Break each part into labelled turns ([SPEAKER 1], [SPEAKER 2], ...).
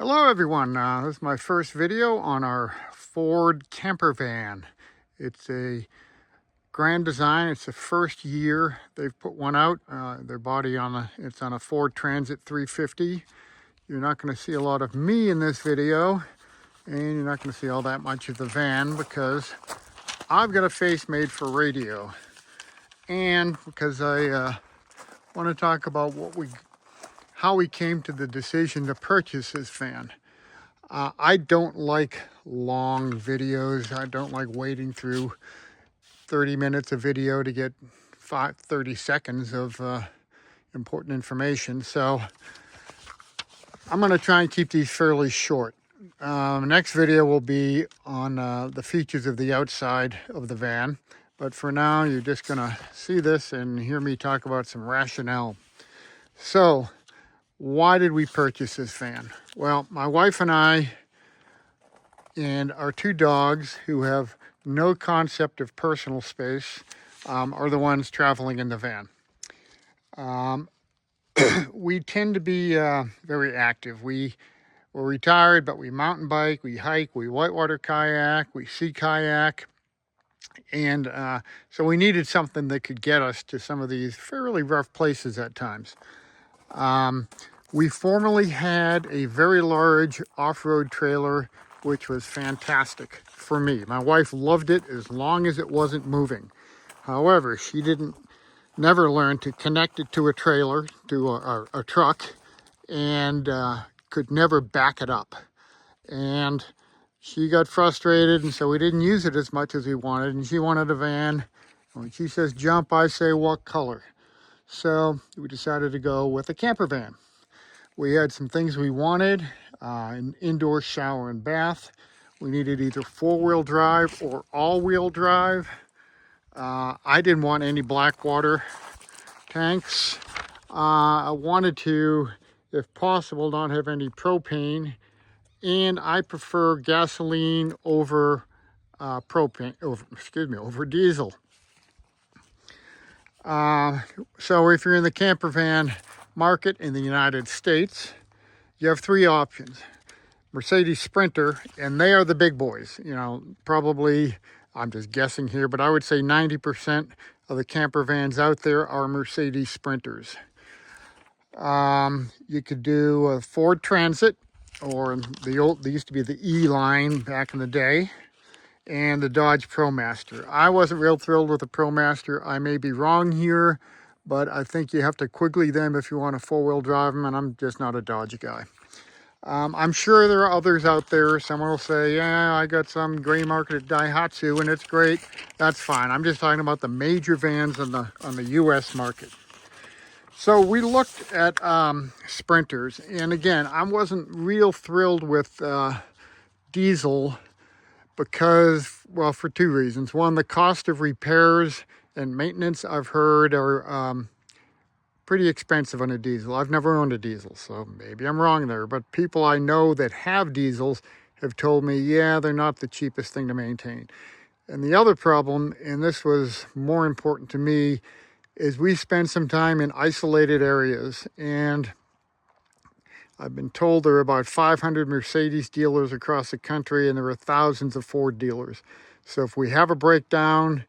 [SPEAKER 1] Hello everyone, this is my first video on our Ford Campervan. It's a Grand Design. It's the first year they've put one out. Their body it's on a Ford Transit 350. You're not going to see a lot of me in this video, and you're not going to see all that much of the van because I've got a face made for radio, and because I want to talk about how we came to the decision to purchase this van. I don't like long videos. I don't like waiting through 30 minutes of video to get 30 seconds of important information. So I'm going to try and keep these fairly short. Next video will be on the features of the outside of the van. But for now, you're just going to see this and hear me talk about some rationale. So, why did we purchase this van? Well, my wife and I and our two dogs, who have no concept of personal space, are the ones traveling in the van. We tend to be very active. We're retired, but we mountain bike, we hike, we whitewater kayak, we sea kayak. And so we needed something that could get us to some of these fairly rough places at times. We formerly had a very large off-road trailer, which was fantastic for me. My wife loved it as long as it wasn't moving. However, she never learned to connect it to a trailer, to a truck, and could never back it up. And she got frustrated, and so we didn't use it as much as we wanted, and she wanted a van. And when she says jump, I say what color? So we decided to go with a camper van. We had some things we wanted, an indoor shower and bath. We needed either four-wheel drive or all-wheel drive. I didn't want any black water tanks. I wanted to, if possible, not have any propane. And I prefer gasoline over over diesel. So if you're in the camper van market in the United States, you have three options. Mercedes Sprinter, and they are the big boys. You know, probably, I'm just guessing here, but I would say 90% of the camper vans out there are Mercedes Sprinters. You could do a Ford Transit, or they used to be the E line back in the day, and the Dodge ProMaster. I wasn't real thrilled with the ProMaster. I may be wrong here, but I think you have to Quigley them if you want to four-wheel drive them, and I'm just not a Dodge guy. I'm sure there are others out there. Someone will say, yeah, I got some gray market at Daihatsu and it's great. That's fine. I'm just talking about the major vans on the US market. So we looked at Sprinters, and again, I wasn't real thrilled with diesel because, well, for two reasons. One, the cost of repairs and maintenance, I've heard, are pretty expensive on a diesel. I've never owned a diesel, so maybe I'm wrong there. But people I know that have diesels have told me, yeah, they're not the cheapest thing to maintain. And the other problem, and this was more important to me, is we spend some time in isolated areas. And I've been told there are about 500 Mercedes dealers across the country, and there are thousands of Ford dealers. So if we have a breakdown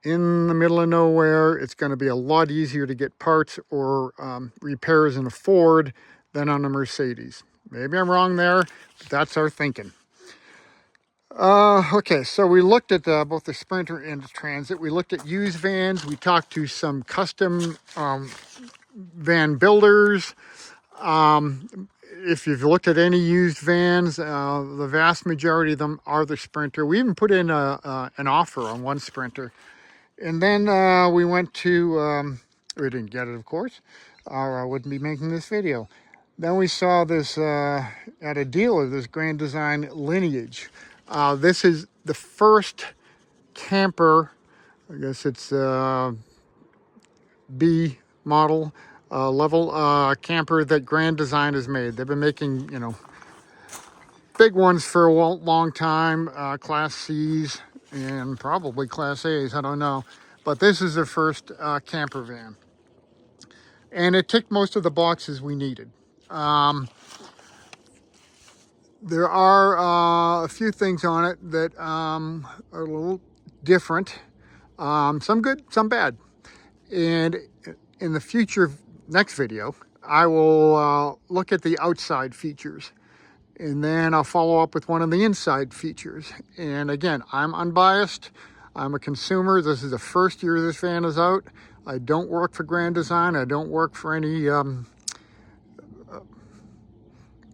[SPEAKER 1] in the middle of nowhere, it's going to be a lot easier to get parts or repairs in a Ford than on a Mercedes. Maybe I'm wrong there, but that's our thinking. Okay, so we looked at both the Sprinter and the Transit. We looked at used vans. We talked to some custom van builders. If you've looked at any used vans, the vast majority of them are the Sprinter. We even put in an offer on one Sprinter. And then we went to, we didn't get it, of course, or I wouldn't be making this video. Then we saw this at a dealer, this Grand Design Lineage. This is the first camper, I guess it's B model level camper that Grand Design has made. They've been making, you know, big ones for a long time, Class C's and probably Class A's, I don't know. But this is the first camper van. And it ticked most of the boxes we needed. There are a few things on it that are a little different. Some good, some bad. And in the future, next video, I will look at the outside features. And then I'll follow up with one of the inside features. And again, I'm unbiased. I'm a consumer. This is the first year this van is out. I don't work for Grand Design. I don't work for any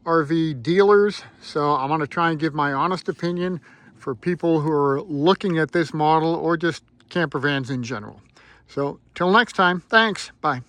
[SPEAKER 1] RV dealers. So I'm going to try and give my honest opinion for people who are looking at this model or just camper vans in general. So till next time, thanks. Bye.